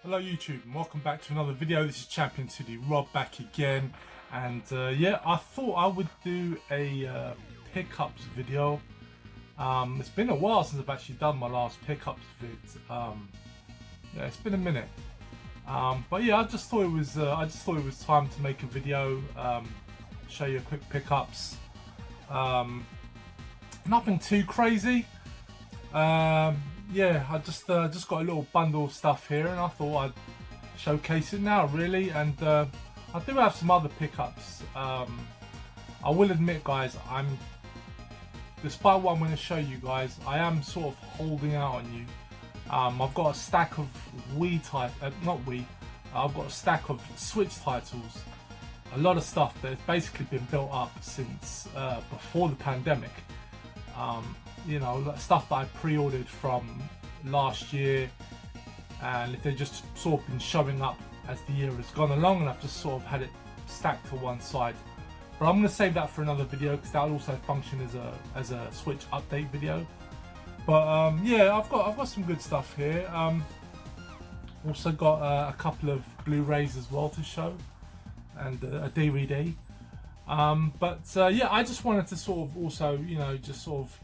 Hello YouTube and welcome back to another video. This is Champion 2D Rob back again, and yeah, I thought I would do a pickups video. It's been a while since I've actually done my last pickups vid. Yeah, it's been a minute, but yeah, I just thought it was time to make a video, show you quick pickups. Nothing too crazy. Yeah, I just got a little bundle of stuff here, and I thought I'd showcase it now, really. And I do have some other pickups. I will admit, guys, despite what I'm going to show you guys, I am sort of holding out on you. I've got a stack of I've got a stack of Switch titles. A lot of stuff that's basically been built up since before the pandemic. You know, stuff that I pre-ordered from last year, and if they've just sort of been showing up as the year has gone along, and I've just sort of had it stacked to one side. But I'm going to save that for another video because that'll also function as a Switch update video. But yeah, I've got some good stuff here. Also got a couple of Blu-rays as well to show, and a DVD. But yeah, I just wanted to sort of also, you know, just sort of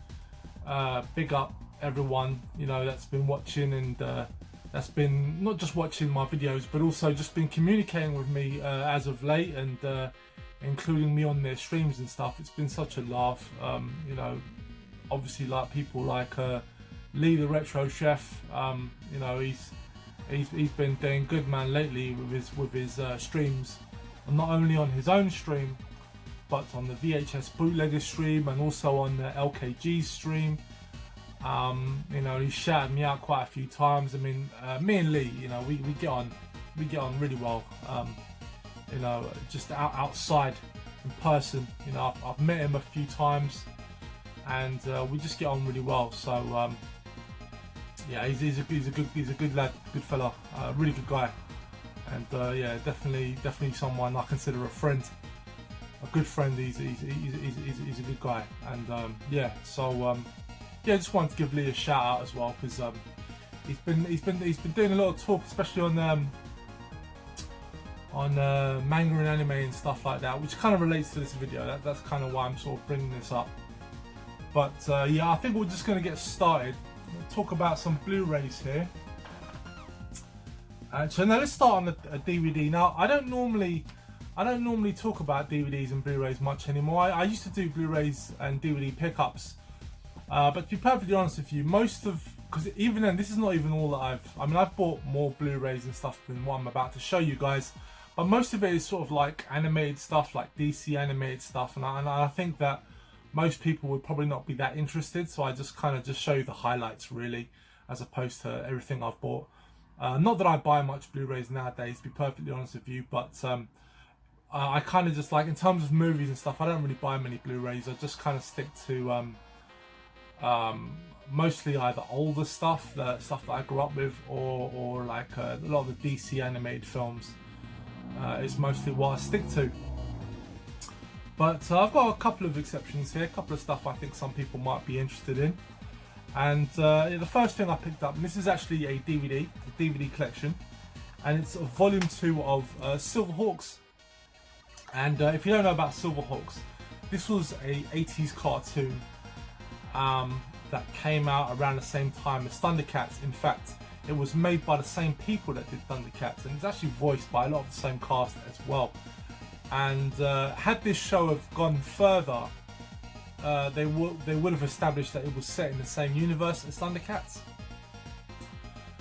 big up everyone, you know, that's been watching, and that's been not just watching my videos but also just been communicating with me as of late, and including me on their streams and stuff. It's been such a laugh. You know, obviously, like people like Lee the Retro Chef, you know, he's been doing good, man, lately with his streams, and not only on his own stream but on the VHS Bootlegger stream, and also on the LKG stream. You know, he shouted me out quite a few times. I mean, me and Lee, you know, we get on really well. You know, just outside in person, you know, I've met him a few times, and we just get on really well. So yeah, he's a good lad, good fella, really good guy, and yeah, definitely someone I consider a friend. A good friend. He's a good guy, and yeah. So yeah, I just wanted to give Lee a shout out as well, because he's been doing a lot of talk, especially on manga and anime and stuff like that, which kind of relates to this video. That's kind of why I'm sort of bringing this up. But yeah, I think we're just going to get started. We'll talk about some Blu-rays here. So now let's start on a DVD. Now, I don't normally talk about DVDs and Blu-rays much anymore. I used to do Blu-rays and DVD pickups, but to be perfectly honest with you, because even then, this is not even all that I've bought more Blu-rays and stuff than what I'm about to show you guys, but most of it is sort of like animated stuff, like DC animated stuff, and I think that most people would probably not be that interested, so I just kind of just show you the highlights, really, as opposed to everything I've bought. Not that I buy much Blu-rays nowadays, to be perfectly honest with you, but I kind of just, like, in terms of movies and stuff, I don't really buy many Blu-rays. I just kind of stick to mostly either older stuff, the stuff that I grew up with, or like a lot of the DC animated films is mostly what I stick to. But I've got a couple of exceptions here, a couple of stuff I think some people might be interested in. And the first thing I picked up, and this is actually a DVD collection, and it's volume 2 of Silverhawks. And if you don't know about Silverhawks, this was a 80s cartoon that came out around the same time as Thundercats. In fact, it was made by the same people that did Thundercats, and it's actually voiced by a lot of the same cast as well. And had this show have gone further, they would have established that it was set in the same universe as Thundercats.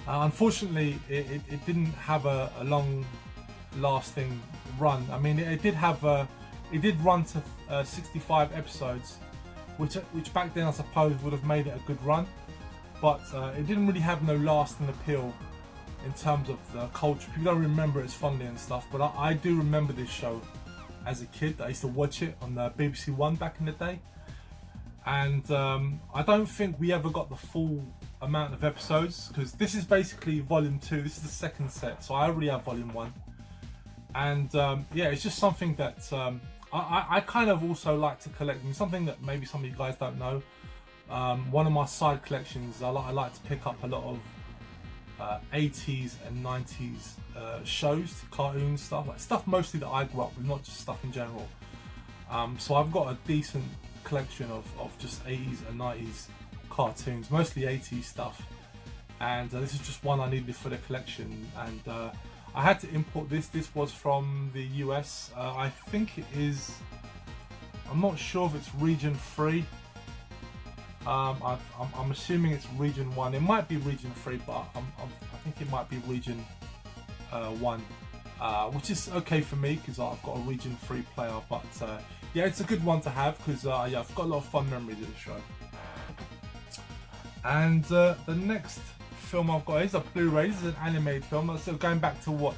Unfortunately, it didn't have a long lasting run. I mean, it did run to 65 episodes, which back then I suppose would have made it a good run, but it didn't really have no lasting appeal in terms of the culture. People don't remember it as fondly and stuff, but I do remember this show as a kid. I used to watch it on BBC One back in the day, and I don't think we ever got the full amount of episodes, because this is basically volume 2. This is the second set, so I already have volume 1. And yeah, it's just something that I kind of also like to collect. I mean, something that maybe some of you guys don't know. One of my side collections, I like to pick up a lot of 80s and 90s shows, cartoons, stuff mostly that I grew up with, not just stuff in general. So I've got a decent collection of just 80s and 90s cartoons, mostly 80s stuff, and this is just one I needed for the collection, and I had to import this. This was from the US. I think it is, I'm not sure if it's region 3. I'm assuming it's region 1. It might be region 3, but I think it might be region 1, which is okay for me because I've got a region 3 player. But yeah, it's a good one to have because yeah, I've got a lot of fun memories of the show. And the next film I've got is a Blu-ray. This is an animated film. So going back to what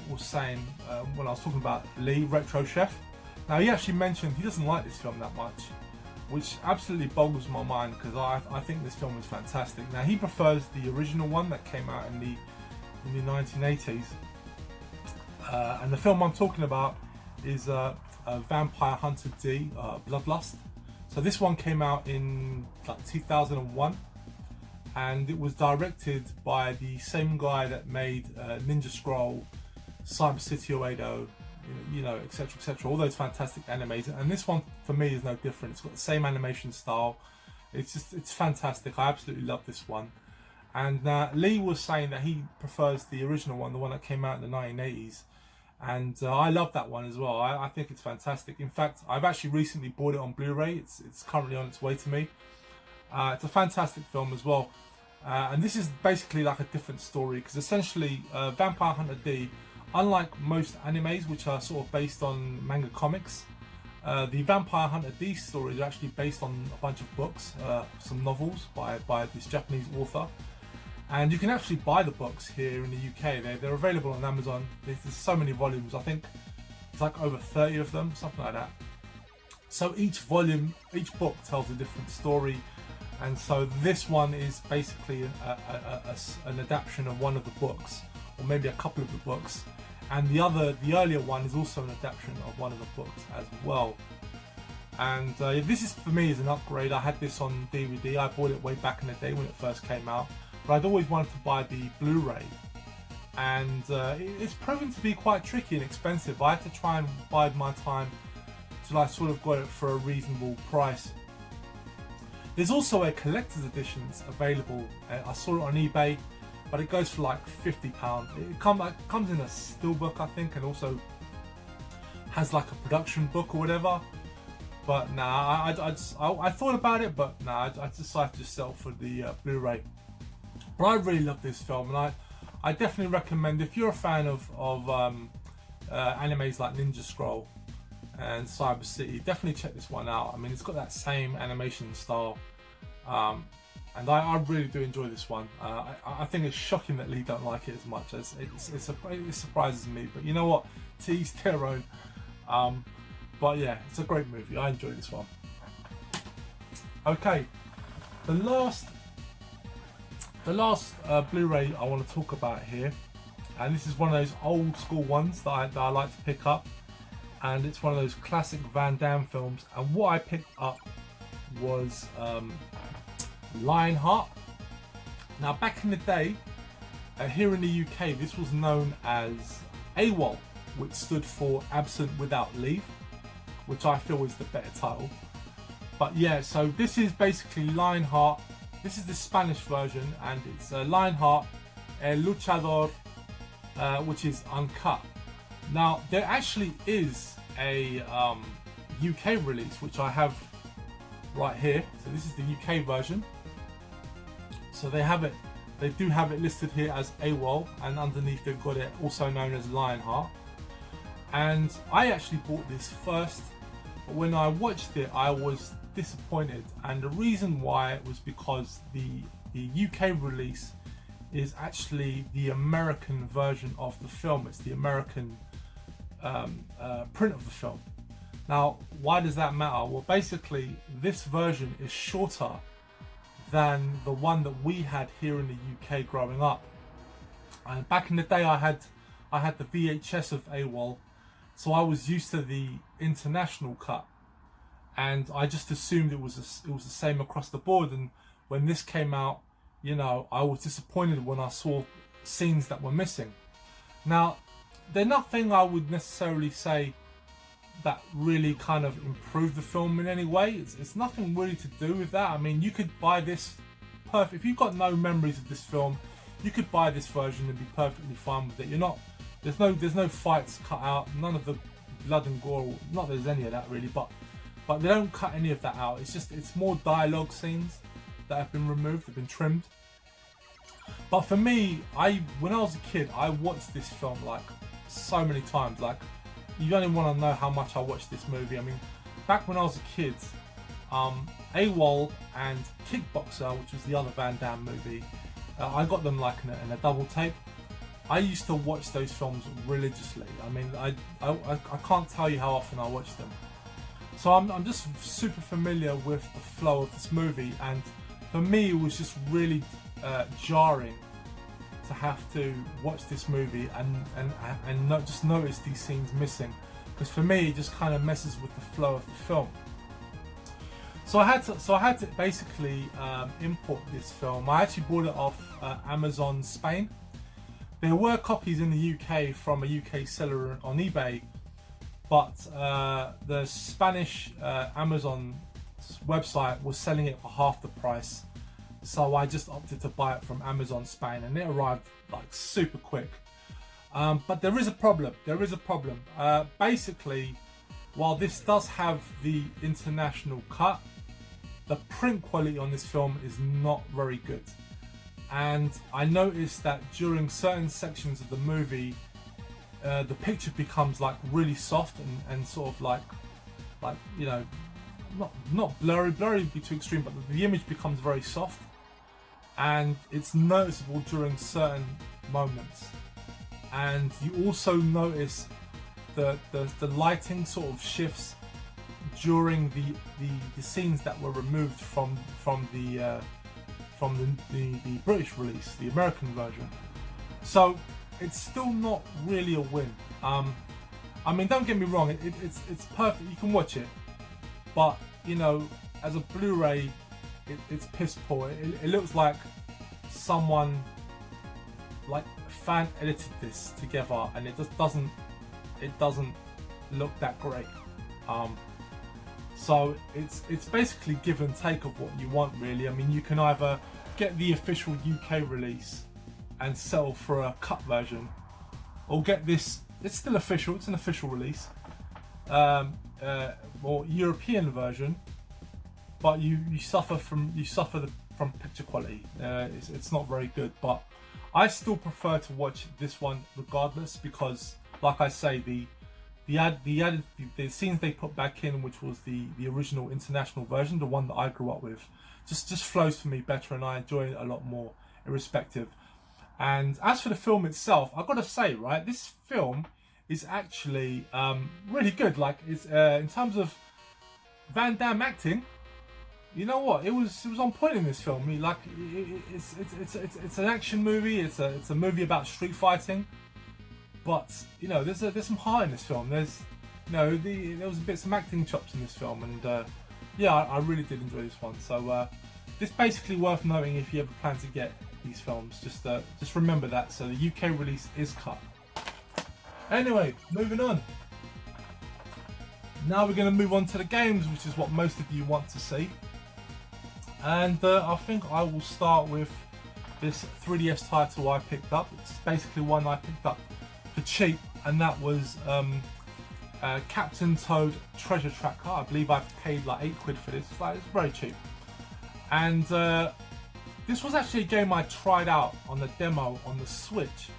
was saying when I was talking about Lee, Retro Chef. Now he actually mentioned he doesn't like this film that much, which absolutely boggles my mind because I think this film is fantastic. Now he prefers the original one that came out in the 1980s, and the film I'm talking about is Vampire Hunter D, Bloodlust. So this one came out in like 2001, and it was directed by the same guy that made Ninja Scroll, Cyber City 080, etc, etc, all those fantastic animes. And this one for me is no different. It's got the same animation style. It's fantastic. I absolutely love this one. And Lee was saying that he prefers the original one, the one that came out in the 1980s, and I love that one as well. I think it's fantastic. In fact, I've actually recently bought it on Blu-ray. It's currently on its way to me. It's a fantastic film as well, and this is basically like a different story because essentially Vampire Hunter D, unlike most animes which are sort of based on manga comics, the Vampire Hunter D stories are actually based on a bunch of books, some novels by this Japanese author, and you can actually buy the books here in the UK. They're available on Amazon. There's so many volumes. I think it's like over 30 of them, something like that. So each book tells a different story, and so this one is basically an adaptation of one of the books, or maybe a couple of the books, and the earlier one is also an adaptation of one of the books as well. And this is, for me, is an upgrade. I had this on DVD. I bought it way back in the day when it first came out, but I'd always wanted to buy the Blu-ray, and it's proven to be quite tricky and expensive. I had to try and bide my time till I sort of got it for a reasonable price. There's also a collector's editions available. I saw it on eBay, but it goes for like £50. It comes in a steelbook, I think, and also has like a production book or whatever. But nah, I thought about it, but nah, I decided to settle for the Blu-ray. But I really love this film, and I definitely recommend, if you're a fan of animes like Ninja Scroll and Cyber City, definitely check this one out. I mean, it's got that same animation style, and I really do enjoy this one. I think it's shocking that Lee don't like it as much as it surprises me. But you know what? To each their own. But yeah, it's a great movie. I enjoy this one. Okay, the last Blu-ray I want to talk about here, and this is one of those old school ones that I like to pick up, and it's one of those classic Van Damme films. And what I picked up was Lionheart. Now, back in the day, here in the UK, this was known as AWOL, which stood for Absent Without Leave, which I feel is the better title. But yeah, so this is basically Lionheart. This is the Spanish version, and it's Lionheart El Luchador, which is uncut. Now, there actually is a UK release, which I have right here. So this is the UK version. So they do have it listed here as AWOL, and underneath they've got it also known as Lionheart. And I actually bought this first, but when I watched it, I was disappointed, and the reason why was because the UK release is actually the American version of the film. It's the American print of the film. Now, why does that matter? Well, basically, this version is shorter than the one that we had here in the UK growing up. And back in the day, I had the VHS of AWOL, so I was used to the international cut, and I just assumed it was the same across the board. And when this came out you know, I was disappointed when I saw scenes that were missing. Now, there's nothing I would necessarily say that really kind of improved the film in any way. It's nothing really to do with that. I mean, you could buy this perfect. If you've got no memories of this film, you could buy this version and be perfectly fine with it. You're not. There's no fights cut out. None of the blood and gore. Not that there's any of that really, but they don't cut any of that out. It's more dialogue scenes that have been removed, have been trimmed. But for me, when I was a kid, I watched this film like so many times. Like, you don't even want to know how much I watched this movie. I mean, back when I was a kid, AWOL and Kickboxer, which was the other Van Damme movie, I got them like in a double tape. I used to watch those films religiously. I mean, I can't tell you how often I watched them. So I'm just super familiar with the flow of this movie, and for me, it was just really jarring to have to watch this movie and not just notice these scenes missing, because for me, it just kind of messes with the flow of the film. So I had to basically import this film. I actually bought it off Amazon Spain. There were copies in the UK from a UK seller on eBay, but the Spanish Amazon website was selling it for half the price. So I just opted to buy it from Amazon Spain, and it arrived like super quick. But there is a problem. Basically, while this does have the international cut, the print quality on this film is not very good. And I noticed that during certain sections of the movie, the picture becomes like really soft and sort of like you know, not blurry would be too extreme, but the image becomes very soft, and it's noticeable during certain moments. And you also notice the lighting sort of shifts during the scenes that were removed from the British release, the American version. So it's still not really a win. I mean, don't get me wrong, it's perfect. You can watch it, but you know, as a Blu-ray, it's piss poor. It looks like someone like fan edited this together, and it just doesn't look that great. So it's basically give and take of what you want, really. I mean, you can either get the official UK release and settle for a cut version, or get this. It's still official. It's an official release, or European version, but you suffer from picture quality. It's not very good, but I still prefer to watch this one regardless, because, like I say, the scenes they put back in, which was the original international version, the one that I grew up with, just flows for me better, and I enjoy it a lot more, irrespective. And as for the film itself, I've got to say, right, this film is actually really good. Like, it's in terms of Van Damme acting, you know what? It was on point in this film. I mean, like, it's an action movie. It's a movie about street fighting. But you know, there's some heart in this film. There's, you know, there was a bit some acting chops in this film, and yeah, I really did enjoy this one. So this basically worth noting if you ever plan to get these films. Just remember that. So the UK release is cut. Anyway, moving on. Now we're going to move on to the games, which is what most of you want to see. And I think I will start with this 3DS title I picked up. It's basically one I picked up for cheap, and that was Captain Toad Treasure Tracker. I believe I paid like £8 for this. It's very cheap. And this was actually a game I tried out on the demo on the Switch.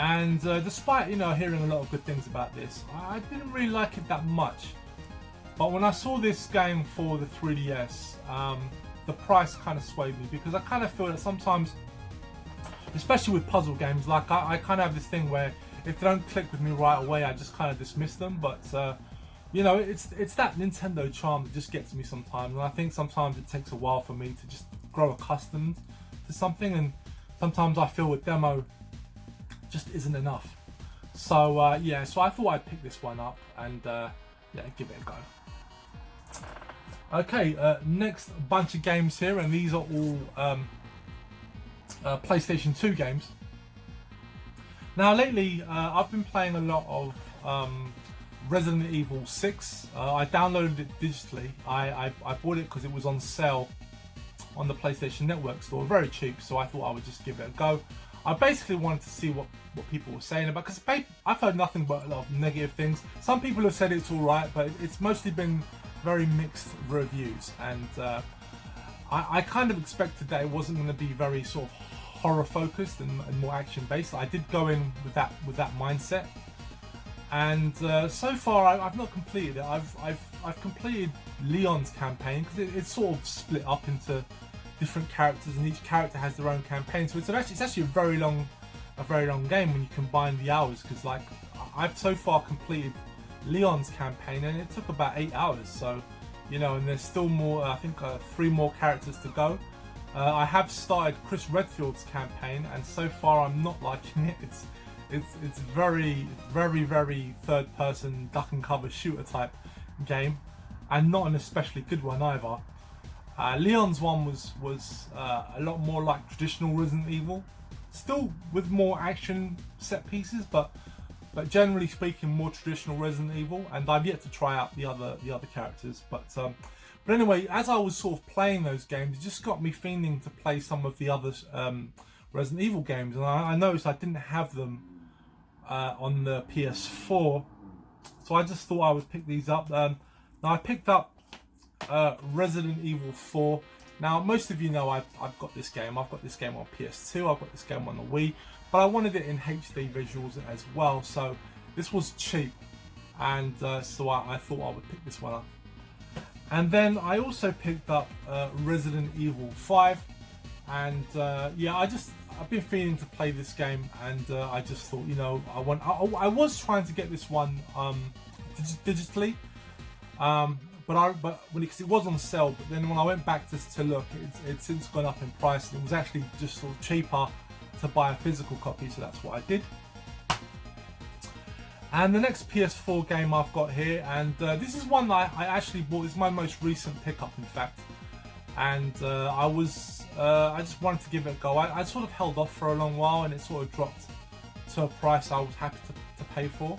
And despite, you know, hearing a lot of good things about this, I didn't really like it that much. But when I saw this game for the 3DS, the price kind of swayed me, because I kind of feel that sometimes, especially with puzzle games, like I kind of have this thing where if they don't click with me right away, I just kind of dismiss them. But you know, it's that Nintendo charm that just gets me sometimes, and I think sometimes it takes a while for me to just grow accustomed to something, and sometimes I feel with demo just isn't enough. So yeah, so I thought I'd pick this one up and yeah, give it a go. Okay, next bunch of games here, and these are all PlayStation 2 games. Now lately, I've been playing a lot of Resident Evil 6. I downloaded it digitally. I bought it because it was on sale on the PlayStation Network store, very cheap, so I thought I would just give it a go. I basically wanted to see what people were saying about it, because I've heard nothing but a lot of negative things. Some people have said it's alright, but it's mostly been very mixed reviews, and I kind of expected that it wasn't going to be very sort of horror focused and more action based. I did go in with that mindset, and so far I've not completed it. I've completed Leon's campaign, because it's sort of split up into different characters, and each character has their own campaign. So it's actually a very long game when you combine the hours, because like I've so far completed Leon's campaign and it took about 8 hours. So you know, and there's still more. I think 3 more characters to go. I have started Chris Redfield's campaign, and so far I'm not liking it. It's very third person duck and cover shooter type game, and not an especially good one either. Leon's one was a lot more like traditional Resident Evil, still with more action set pieces, but generally speaking more traditional Resident Evil. And I've yet to try out the other characters, but anyway, as I was sort of playing those games, it just got me feeling to play some of the other Resident Evil games, and I noticed I didn't have them on the PS4, so I just thought I would pick these up. Now I picked up Resident Evil 4. Now most of you know I've got this game. I've got this game on PS2. I've got this game on the Wii, but I wanted it in HD visuals as well. So this was cheap, and so I thought I would pick this one up. And then I also picked up Resident Evil 5, and yeah, I've been feeling to play this game, and I just thought, you know, I was trying to get this one digitally. But because it was on sale, but then when I went back to look, it's since gone up in price, and it was actually just sort of cheaper to buy a physical copy, so that's what I did. And the next PS4 game I've got here, and this is one that I actually bought. This is my most recent pickup, in fact, and I just wanted to give it a go. I sort of held off for a long while, and it sort of dropped to a price I was happy to pay for.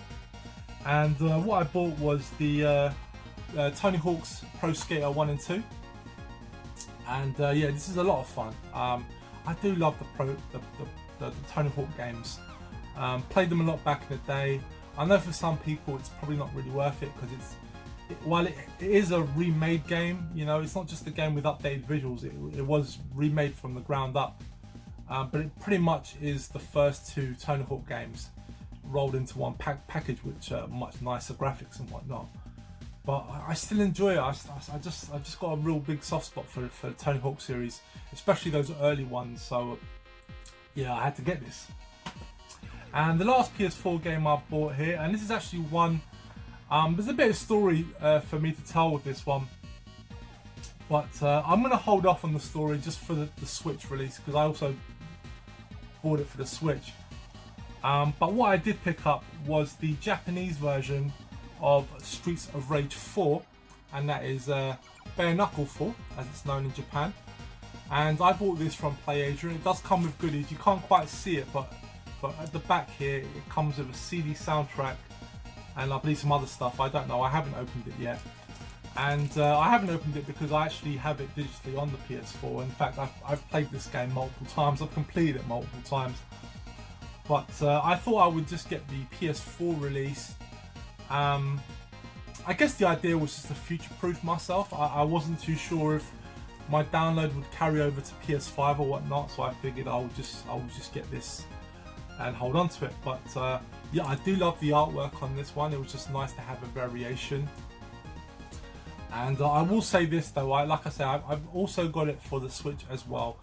And what I bought was the Tony Hawk's Pro Skater 1 and 2, and yeah, this is a lot of fun. I do love the Tony Hawk games. Played them a lot back in the day. I know for some people it's probably not really worth it, because while it is a remade game, you know, it's not just a game with updated visuals. It was remade from the ground up, but it pretty much is the first 2 Tony Hawk games rolled into one package, which much nicer graphics and whatnot. But I still enjoy it. I just got a real big soft spot for the Tony Hawk series, especially those early ones. So yeah, I had to get this. And the last PS4 game I bought here, and this is actually one. There's a bit of story for me to tell with this one, but I'm going to hold off on the story just for the Switch release, because I also bought it for the Switch. But what I did pick up was the Japanese version of Streets of Rage 4, and that is Bare Knuckle 4, as it's known in Japan. And I bought this from PlayAsia. It does come with goodies. You can't quite see it, but at the back here it comes with a CD soundtrack, and I believe some other stuff. I don't know. I haven't opened it yet, and I haven't opened it because I actually have it digitally on the PS4. In fact, I've played this game multiple times. I've completed it multiple times, but I thought I would just get the PS4 release. I guess the idea was just to future-proof myself. I wasn't too sure if my download would carry over to PS5 or whatnot, so I figured I would just get this and hold on to it. But yeah, I do love the artwork on this one. It was just nice to have a variation. And I will say this though, like I say, I've also got it for the Switch as well.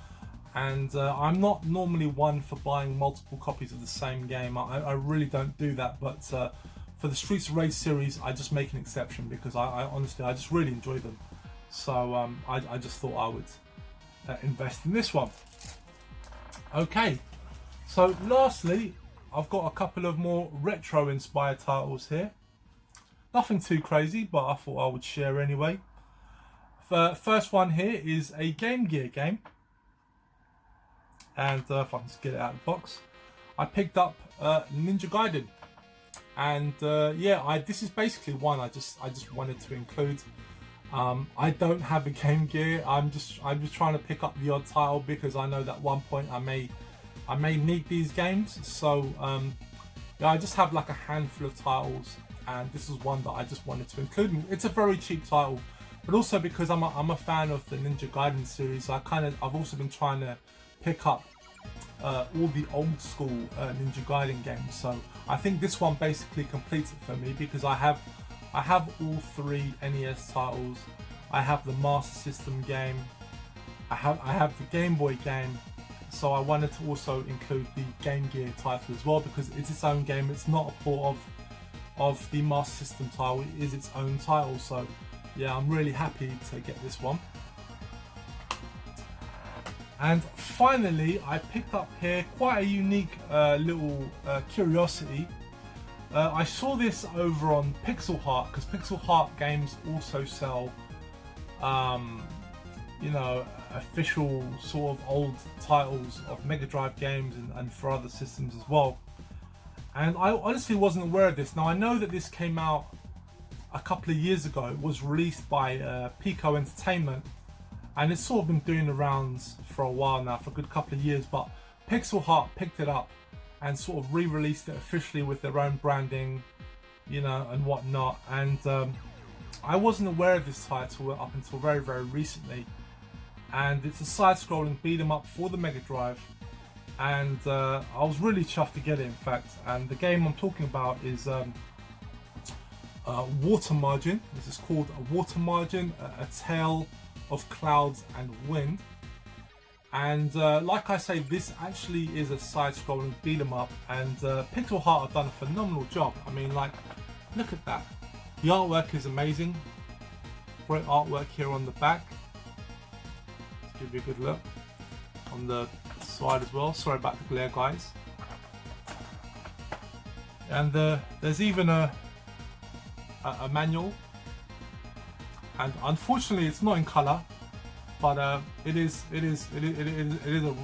And I'm not normally one for buying multiple copies of the same game. I really don't do that, but for the Streets of Rage series, I just make an exception, because I honestly, I just really enjoy them. So I just thought I would invest in this one. Okay, so lastly, I've got a couple of more retro inspired titles here. Nothing too crazy, but I thought I would share anyway. The first one here is a Game Gear game. and if I can just get it out of the box, I picked up Ninja Gaiden, and yeah, this is basically one I just wanted to include. I don't have a Game Gear. I'm just trying to pick up the odd title because I know that at one point I may need these games. So yeah, I just have like a handful of titles, and this is one that I just wanted to include. It's a very cheap title, but also because I'm a fan of the Ninja Gaiden series, I've also been trying to pick up all the old school Ninja Gaiden games. So I think this one basically completes it for me because I have all 3 NES titles. I have the Master System game. I have the Game Boy game. So I wanted to also include the Game Gear title as well because it's its own game. It's not a port of the Master System title. It is its own title. So yeah, I'm really happy to get this one. And finally, I picked up here quite a unique little curiosity. I saw this over on Pixel Heart because Pixel Heart games also sell, you know, official sort of old titles of Mega Drive games and for other systems as well. And I honestly wasn't aware of this. Now I know that this came out a couple of years ago. It was released by Pico Entertainment, and it's sort of been doing the rounds for a while now, for a good couple of years. But Pixel Heart picked it up and sort of re-released it officially with their own branding, you know, and whatnot. And I wasn't aware of this title up until very, very recently. And it's a side-scrolling beat-em-up for the Mega Drive. And I was really chuffed to get it, in fact. And the game I'm talking about is Water Margin. This is called Water Margin, A Tale of Clouds and Wind. And like I say, this actually is a side-scrolling beat-em-up, and Pixel Heart have done a phenomenal job. I mean, like, look at that. The artwork is amazing. Great artwork here on the back. Let's give you a good look on the side as well. Sorry about the glare, guys. And there's even a manual, and unfortunately, it's not in color. But it is a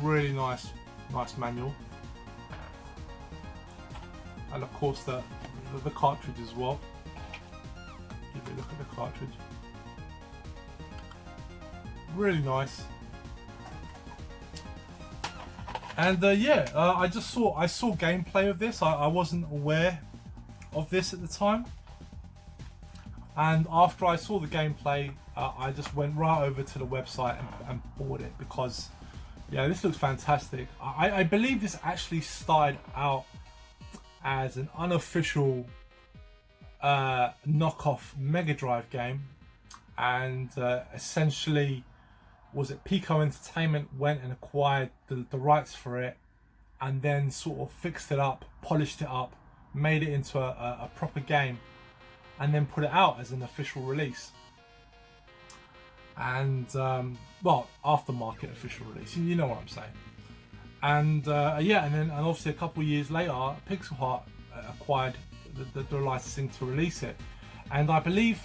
really nice manual, and of course the cartridge as well. Give you a look at the cartridge. Really nice. And yeah, I saw gameplay of this. I wasn't aware of this at the time, and after I saw the gameplay, I just went right over to the website and bought it because, yeah, this looks fantastic. I believe this actually started out as an unofficial knockoff Mega Drive game, and essentially, was it Pico Entertainment went and acquired the rights for it, and then sort of fixed it up, polished it up, made it into a proper game, and then put it out as an official release. And well, aftermarket official release, you know what I'm saying. And yeah, and obviously a couple of years later, Pixel Heart acquired the licensing to release it. And I believe,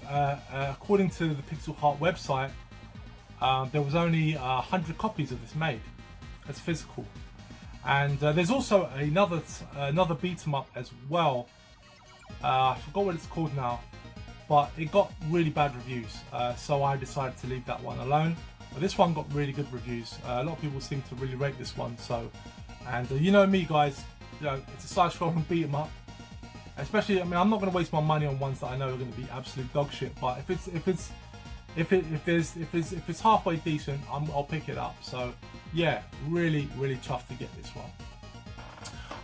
according to the Pixel Heart website, there was only 100 copies of this made as physical. And there's also another beat 'em up as well. I forgot what it's called now, but it got really bad reviews, so I decided to leave that one alone. But this one got really good reviews. A lot of people seem to really rate this one. So, and you know me, guys, you know, it's a side-scrolling beat 'em up. Especially, I mean, I'm not going to waste my money on ones that I know are going to be absolute dog shit. But if it's halfway decent, I'll pick it up. So yeah, really chuffed to get this one.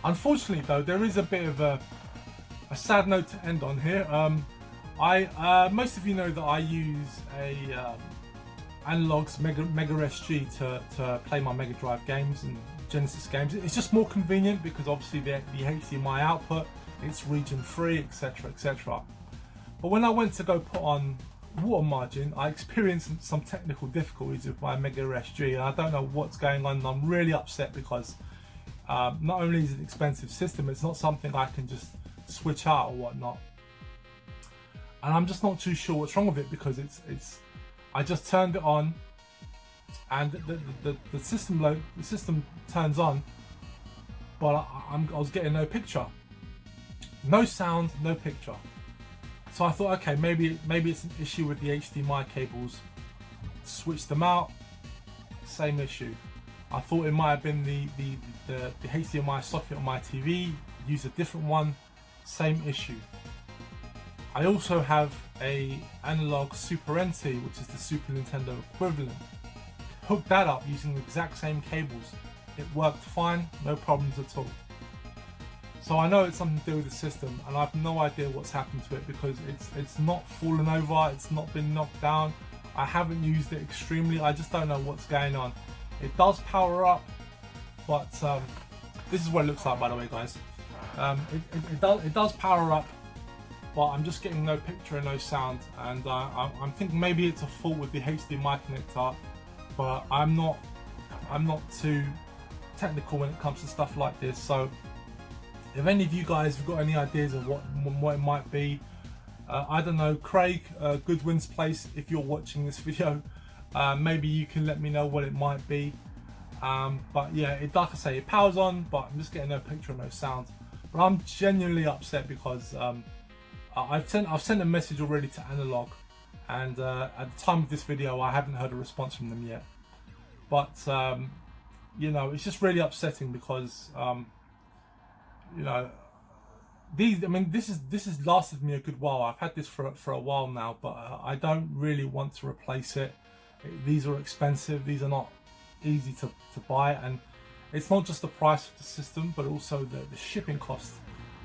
Unfortunately, though, there is a bit of a sad note to end on here. Most of you know that I use a Analogue's Mega SG to play my Mega Drive games and Genesis games. It's just more convenient because obviously the HDMI output, it's region free, etc, etc. But when I went to go put on Water Margin, I experienced some technical difficulties with my Mega SG, and I don't know what's going on. And I'm really upset because not only is it an expensive system, it's not something I can just switch out or whatnot. And I'm just not too sure what's wrong with it because I just turned it on, and the system turns on, but I was getting no picture, no sound, no picture. So I thought, okay, maybe it's an issue with the HDMI cables. Switched them out, same issue. I thought it might have been the HDMI socket on my TV. Use a different one, same issue. I also have a analog Super NT, which is the Super Nintendo equivalent. Hooked that up using the exact same cables. It worked fine, no problems at all. So I know it's something to do with the system, and I have no idea what's happened to it because it's not fallen over, it's not been knocked down. I haven't used it extremely, I just don't know what's going on. It does power up, but this is what it looks like, by the way, guys. It does power up, but I'm just getting no picture and no sound, and I'm thinking maybe it's a fault with the HDMI connector, but I'm not too technical when it comes to stuff like this. So if any of you guys have got any ideas of what it might be, I don't know, Craig, Goodwin's Place, if you're watching this video, maybe you can let me know what it might be. But yeah, like I say, it powers on, but I'm just getting no picture, no sound. But I'm genuinely upset because I've sent a message already to Analog, and at the time of this video, I haven't heard a response from them yet. But you know, it's just really upsetting because you know, this has lasted me a good while. I've had this for a while now, but I don't really want to replace it. These are expensive. These are not easy to buy, and it's not just the price of the system, but also the shipping costs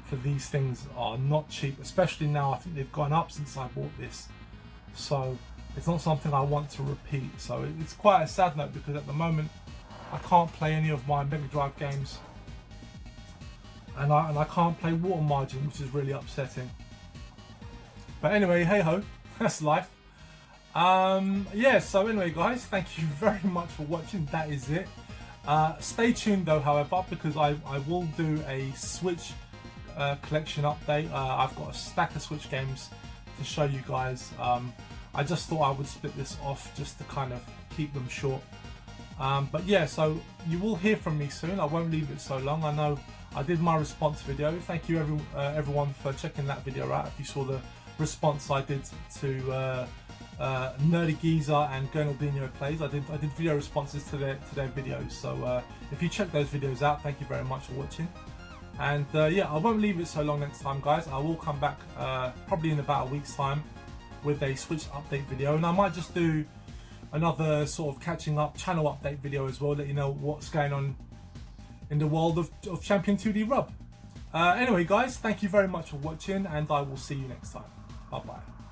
for these things are not cheap, especially now. I think they've gone up since I bought this, so it's not something I want to repeat. So it's quite a sad note because at the moment I can't play any of my Mega Drive games, and I can't play Water Margin, which is really upsetting. But anyway, hey ho, that's life. Yeah, so anyway guys, thank you very much for watching. That is it. Stay tuned though, however, because I will do a Switch collection update. I've got a stack of Switch games to show you guys. I just thought I would split this off just to kind of keep them short. But yeah, so you will hear from me soon. I won't leave it so long. I know I did my response video. Thank you everyone for checking that video out. If you saw the response I did to Nerdy Geezer and Gernaldinho Plays, I did video responses to their videos. So if you check those videos out, thank you very much for watching. And yeah, I won't leave it so long next time, guys. I will come back probably in about a week's time with a Switch update video, and I might just do another sort of catching up channel update video as well, let you know what's going on in the world of Champion 2D Rub. Anyway guys, thank you very much for watching, and I will see you next time. Bye bye.